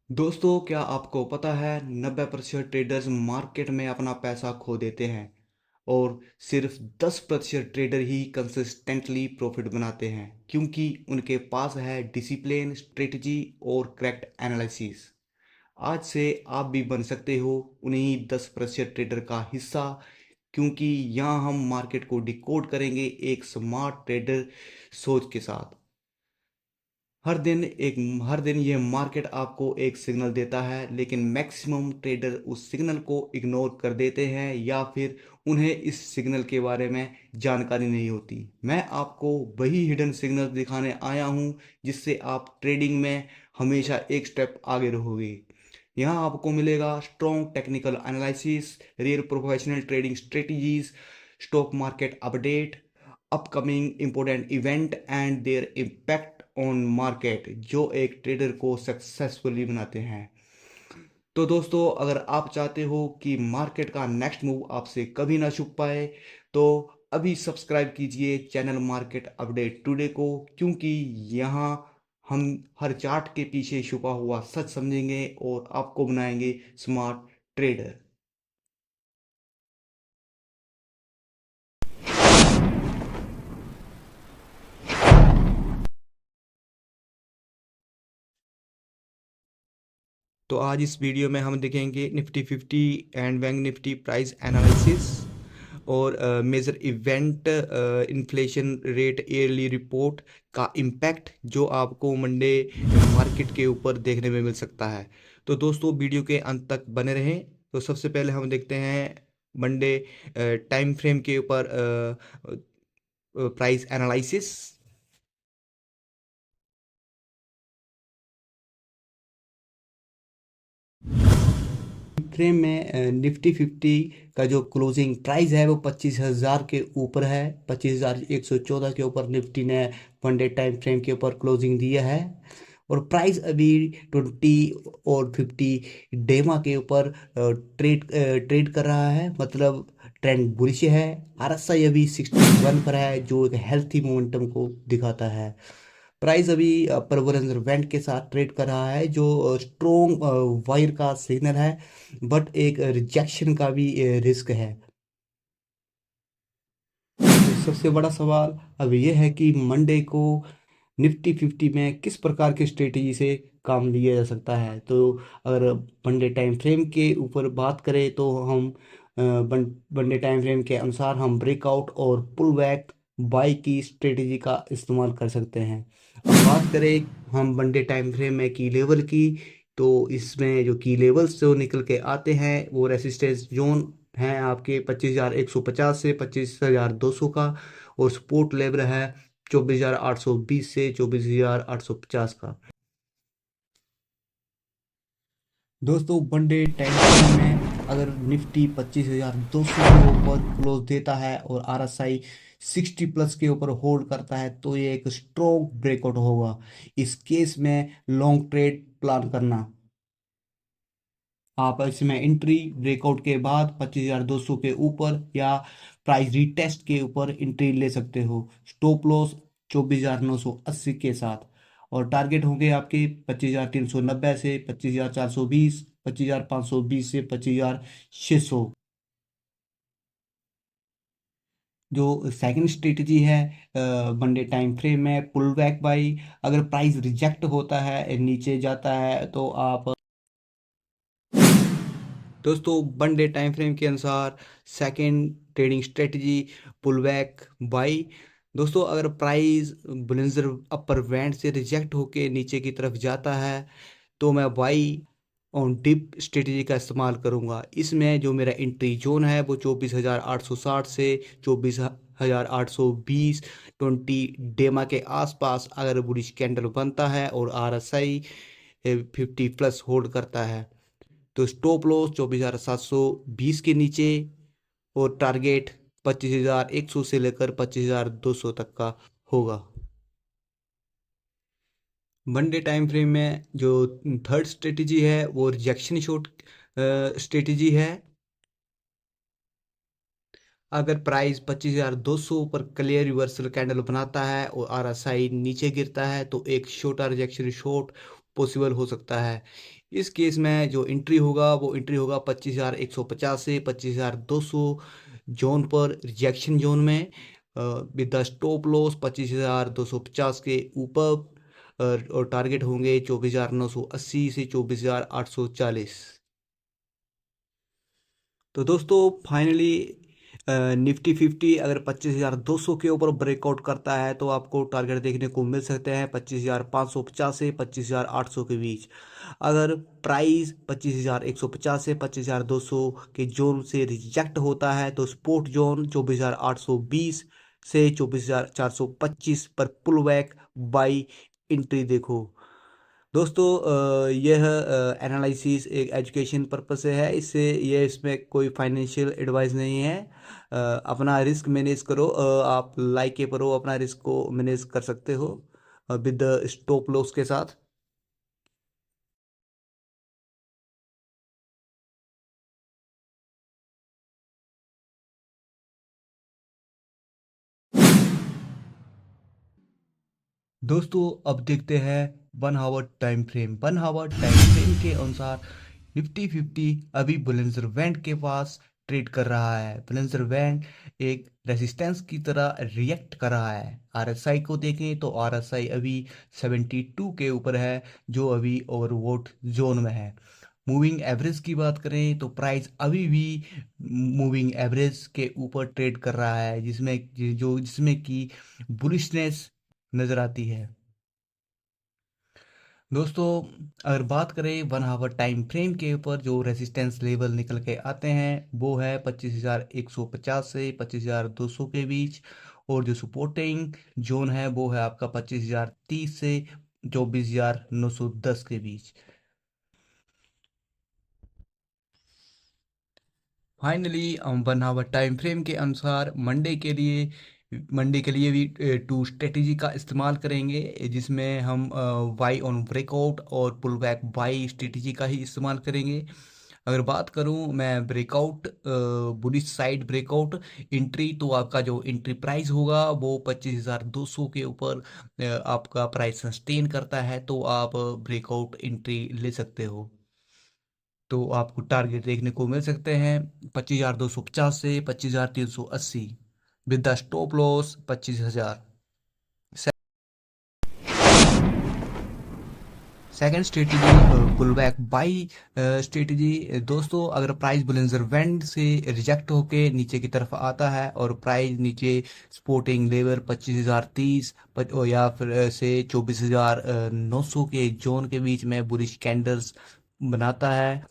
दोस्तों, क्या आपको पता है 90% ट्रेडर्स मार्केट में अपना पैसा खो देते हैं और सिर्फ 10% ट्रेडर ही कंसिस्टेंटली प्रॉफिट बनाते हैं क्योंकि उनके पास है डिसिप्लिन, स्ट्रेटजी और करेक्ट एनालिसिस। आज से आप भी बन सकते हो उन्हीं 10% ट्रेडर का हिस्सा, क्योंकि यहाँ हम मार्केट को डिकोड करेंगे एक स्मार्ट ट्रेडर सोच के साथ। हर दिन ये मार्केट आपको एक सिग्नल देता है, लेकिन मैक्सिमम ट्रेडर उस सिग्नल को इग्नोर कर देते हैं या फिर उन्हें इस सिग्नल के बारे में जानकारी नहीं होती। मैं आपको वही हिडन सिग्नल दिखाने आया हूँ जिससे आप ट्रेडिंग में हमेशा एक स्टेप आगे रहोगे। यहाँ आपको मिलेगा strong technical analysis, real professional trading strategies, stock market update, upcoming important event and there impact on market, जो एक ट्रेडर को सक्सेसफुली बनाते हैं। तो दोस्तों, अगर आप चाहते हो कि मार्केट का नेक्स्ट मूव आपसे कभी ना छुप पाए, तो अभी सब्सक्राइब कीजिए चैनल मार्केट अपडेट टुडे को, क्योंकि यहाँ हम हर चार्ट के पीछे छुपा हुआ सच समझेंगे और आपको बनाएंगे स्मार्ट ट्रेडर। तो आज इस वीडियो में हम देखेंगे Nifty 50 and bank Nifty price analysis और major event, inflation rate, yearly report का इम्पैक्ट जो आपको मंडे मार्केट के ऊपर देखने में मिल सकता है। तो दोस्तों, वीडियो के अंत तक बने रहें। तो सबसे पहले हम देखते हैं मंडे टाइम फ्रेम के ऊपर प्राइस एनालिसिस। फ्रेम में निफ्टी 50 का जो क्लोजिंग प्राइस है वो 25,000 के ऊपर है। 25,114 के ऊपर निफ्टी ने वन डे टाइम फ्रेम के ऊपर क्लोजिंग दिया है। और प्राइस अभी 20 और 50 डेमा के ऊपर ट्रेड कर रहा है, मतलब ट्रेंड बुलिश है। आरएसआई अभी 61 पर है, जो एक हेल्थी मोमेंटम को दिखाता है। प्राइस अभी अपर वॉलेंजर बैंड के साथ ट्रेड कर रहा है, जो स्ट्रोंग वायर का सिग्नल है, बट एक रिजेक्शन का भी रिस्क है। तो सबसे बड़ा सवाल अब यह है कि मंडे को निफ्टी 50 में किस प्रकार की स्ट्रेटेजी से काम लिया जा सकता है। तो अगर मंडे टाइम फ्रेम के ऊपर बात करें तो हम मंडे टाइम फ्रेम के अनुसार हम ब्रेकआउट और पुल बैक बाई की स्ट्रेटेजी का इस्तेमाल कर सकते हैं। अब बात करें हम मंडे टाइम फ्रेम में की लेवल की, तो इसमें जो की लेवल्स जो निकल के आते हैं वो रेसिस्टेंस जोन हैं आपके 25,150 से 25,200 का, और सपोर्ट लेवल है 24,820 से 24,850 का। दोस्तों, वनडे टाइम फ्रेम में अगर निफ्टी 25,200 के ऊपर क्लोज देता है और आरएसआई 60 प्लस के ऊपर होल्ड करता है, तो ये एक स्ट्रॉन्ग ब्रेकआउट होगा। इस केस में लॉन्ग ट्रेड प्लान करना, आप इसमें एंट्री ब्रेकआउट के बाद 25,200 के ऊपर या प्राइस रीटेस्ट के ऊपर एंट्री ले सकते हो। स्टॉप लॉस 24,980 के साथ, और टारगेट होंगे आपके 25,390 से 25,420, 25,520 से 25,600। जो सेकंड स्ट्रेटजी है मंडे टाइम फ्रेम में पुल बैक बाई, अगर प्राइस रिजेक्ट होता है, नीचे जाता है, तो आप दोस्तों वन डे टाइम फ्रेम के अनुसार second trading strategy pull back buy. दोस्तों, अगर प्राइस बुलिंजर अपर बैंड से रिजेक्ट होके नीचे की तरफ जाता है, तो मैं बाई ऑन डिप स्ट्रेटजी का इस्तेमाल करूंगा। इसमें जो मेरा एंट्री जोन है वो 24,860 से 24,820, 20 डेमा के आसपास अगर बुलिश कैंडल बनता है और आरएसआई 50 प्लस होल्ड करता है, तो स्टॉप लॉस 24,720 के नीचे, और टारगेट 25,100 से लेकर 25,200 तक का होगा। वन डे टाइम फ्रेम में जो थर्ड स्ट्रेटजी है वो रिजेक्शन शॉर्ट स्ट्रेटजी है। अगर प्राइस 25,200 पर क्लियर रिवर्सल कैंडल बनाता है और आरएसआई नीचे गिरता है, तो एक छोटा रिजेक्शन शॉर्ट पॉसिबल हो सकता है। इस केस में जो एंट्री होगा वो एंट्री होगा 25,150 से 25,200 जोन पर, रिजेक्शन जोन में, विद द स्टॉप लॉस 25,250 के ऊपर, और टारगेट होंगे 24,980 से 24,840। तो दोस्तों फाइनली निफ्टी 50 अगर 25,200 के ऊपर ब्रेकआउट करता है तो आपको टारगेट देखने को मिल सकते हैं 25,550 से 25,800 के बीच। अगर प्राइस 25,150 से 25,200 के जोन से रिजेक्ट होता है तो सपोर्ट जोन 24,820 से 24,425 पर पुल बैक बाई एंट्री देखो। दोस्तों यह एनालिसिस एक एजुकेशन पर्पस से है, इसमें कोई फाइनेंशियल एडवाइस नहीं है। अपना रिस्क मैनेज करो, आप लाइक के करो, अपना रिस्क को मैनेज कर सकते हो विद स्टॉप लॉस के साथ। दोस्तों अब देखते हैं 1 hour time frame. 1 hour time frame के अनुसार निफ्टी 50 अभी बुलंदर बैंड के पास ट्रेड कर रहा है। बुलंदर बैंड एक रेजिस्टेंस की तरह रिएक्ट कर रहा है। आरएसआई को देखें तो आरएसआई अभी 72 के ऊपर है, जो अभी ओवरवोट जोन में है। मूविंग एवरेज की बात करें तो प्राइस अभी भी मूविंग एवरेज के ऊपर ट्रेड कर रहा है, जिसमें कि बुलिशनेस नजर आती है। दोस्तों अगर बात करें 1 आवर टाइम फ्रेम के ऊपर जो रेजिस्टेंस लेवल निकल के आते हैं वो है 25,150 से 25,200 के बीच, और जो सपोर्टिंग जोन है वो है आपका 25,030 से 24,910 के बीच। फाइनली हम 1 आवर टाइम फ्रेम के अनुसार मंडे के लिए भी टू स्ट्रेटेजी का इस्तेमाल करेंगे, जिसमें हम बाई ऑन ब्रेकआउट और पुल बैक बाई स्ट्रेटेजी का ही इस्तेमाल करेंगे। अगर बात करूं मैं breakout, bullish side breakout entry, तो आपका जो एंट्री प्राइस होगा वो 25,200 के ऊपर आपका प्राइस सस्टेन करता है तो आप ब्रेकआउट एंट्री ले सकते हो। तो आपको टारगेट देखने को मिल सकते हैं 25,250 से 25,380, with the stop loss 25,000। Second strategy pull back buy strategy. दोस्तों अगर प्राइस बुलंदर बैंड से रिजेक्ट होके नीचे की तरफ आता है और प्राइस नीचे सपोर्टिंग लेवल 25,030 या फिर से 24,900 के जोन के बीच में बुलिश कैंडल्स बनाता है,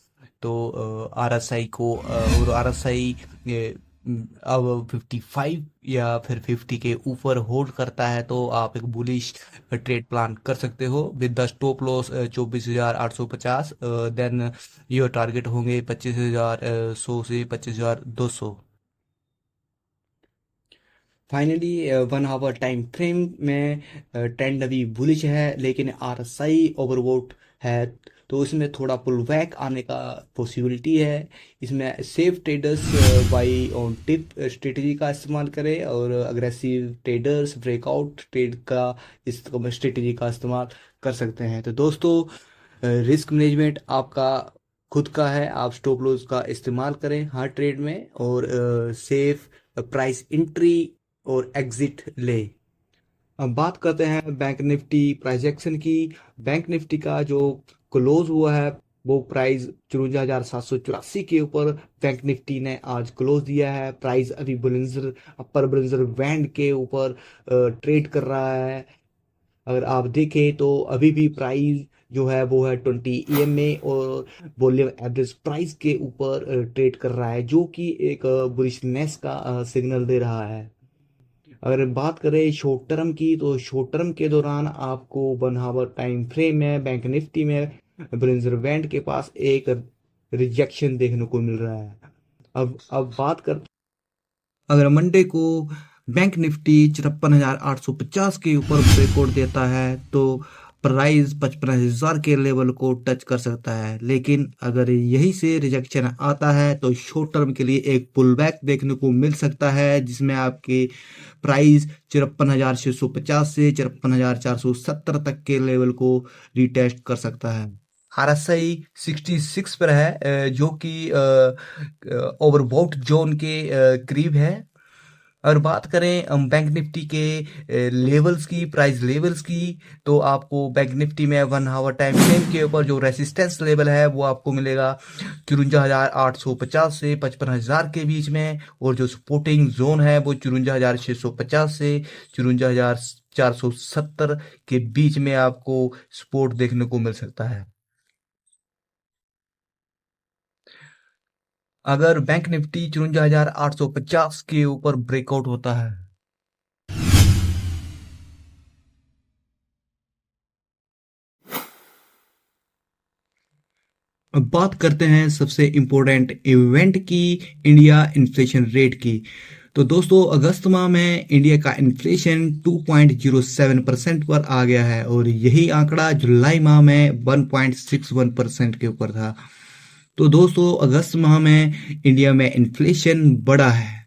तो आरएसआई को और आरएसआई अब 55 या फिर 50 के ऊपर होल्ड करता है तो आप एक बुलिश ट्रेड प्लान कर सकते हो with the stop loss 24,850। Then your target होंगे 25,100 से 25,200। फाइनली 1 आवर टाइम फ्रेम में ट्रेंड अभी बुलिश है, लेकिन आरएसआई ओवरवोट है तो इसमें थोड़ा पुल बैक आने का पॉसिबिलिटी है। इसमें safe traders by on tip strategy का इस्तेमाल करें, और अग्रेसिव ट्रेडर्स ब्रेकआउट ट्रेड का इस स्ट्रेटजी का इस्तेमाल कर सकते हैं। तो दोस्तों रिस्क मैनेजमेंट आपका खुद का है, आप स्टॉप लॉस का इस्तेमाल करें हर ट्रेड में, और सेफ प्राइस एंट्री और एग्जिट ले। अब बात करते हैं बैंक निफ्टी प्राइस एक्शन की। बैंक निफ्टी का जो क्लोज हुआ है वो प्राइस 54,784 के ऊपर बैंक निफ्टी ने आज क्लोज दिया है। प्राइस अभी बुलिंजर अपर बुलिंजर बैंड के ऊपर ट्रेड कर रहा है। अगर आप देखें तो अभी भी प्राइस जो है वो है 20 EMA और वॉल्यूम एवरेज प्राइस के ऊपर ट्रेड कर रहा है, जो कि एक बुलिशनेस का सिग्नल दे रहा है। अगर बात करें शॉर्ट टर्म की तो शॉर्ट टर्म के दौरान आपको 1 आवर टाइम फ्रेम में बैंक निफ्टी में ब्रिंजर बैंड के पास एक रिजेक्शन देखने को मिल रहा है। अब बात कर, अगर मंडे को बैंक निफ्टी 53,850 के ऊपर ब्रेकआउट देता है तो प्राइस 55,000 के लेवल को टच कर सकता है। लेकिन अगर यही से रिजेक्शन आता है तो शॉर्ट टर्म के लिए एक पुल बैक देखने को मिल सकता है, जिसमें आपके प्राइस 53,650 से 53,470 तक के लेवल को रिटेस्ट कर सकता है। RSI 66 पर है, जो कि ओवरबॉट जोन के करीब है। अगर बात करें हम बैंक निफ्टी के लेवल्स की, प्राइस लेवल्स की, तो आपको बैंक निफ्टी में 1 आवर टाइम फ्रेम के ऊपर जो रेसिस्टेंस लेवल है वो आपको मिलेगा 54,850 से 55,000 के बीच में, और जो सपोर्टिंग जोन है वो 54,650 से 54,470 के बीच में आपको सपोर्ट देखने को मिल सकता है। अगर बैंक निफ्टी 54,850 के ऊपर ब्रेकआउट होता है, अब बात करते हैं सबसे इम्पोर्टेंट इवेंट की, इंडिया इन्फ्लेशन रेट की। तो दोस्तों अगस्त माह में इंडिया का इन्फ्लेशन 2.07% पर आ गया है, और यही आंकड़ा जुलाई माह में 1.61% के ऊपर था। तो दोस्तों अगस्त माह में इंडिया में इन्फ्लेशन बढ़ा है।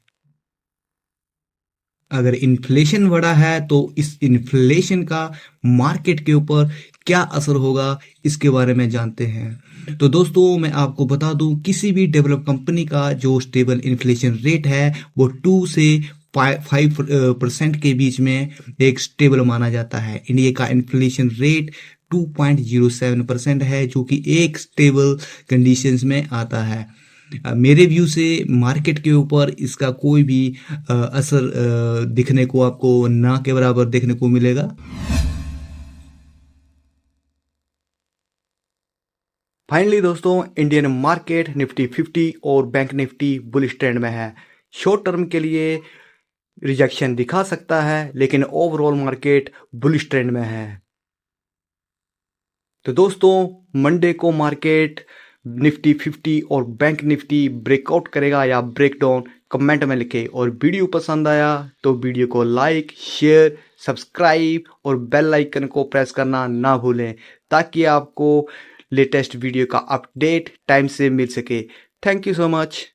अगर इन्फ्लेशन बढ़ा है तो इस इन्फ्लेशन का मार्केट के ऊपर क्या असर होगा, इसके बारे में जानते हैं। तो दोस्तों मैं आपको बता दूं, किसी भी डेवलप कंपनी का जो स्टेबल इन्फ्लेशन रेट है वो 2 से 5% के बीच में एक स्टेबल माना जाता है। इंडिया का इन्फ्लेशन रेट 2.07% है, जो कि एक स्टेबल कंडीशंस में आता है। मेरे व्यू से मार्केट के ऊपर इसका कोई भी असर दिखने को आपको ना के बराबर देखने को मिलेगा। फाइनली दोस्तों, इंडियन मार्केट निफ्टी 50 और बैंक निफ्टी बुलिश ट्रेंड में है। शॉर्ट टर्म के लिए रिजेक्शन दिखा सकता है, लेकिन ओवरऑल मार्केट बुलिश ट्रेंड में है। तो दोस्तों मंडे को मार्केट निफ्टी 50 और बैंक निफ्टी ब्रेकआउट करेगा या ब्रेकडाउन, कमेंट में लिखें। और वीडियो पसंद आया तो वीडियो को लाइक, शेयर, सब्सक्राइब और बेल आइकन को प्रेस करना ना भूलें, ताकि आपको लेटेस्ट वीडियो का अपडेट टाइम से मिल सके। Thank you so much.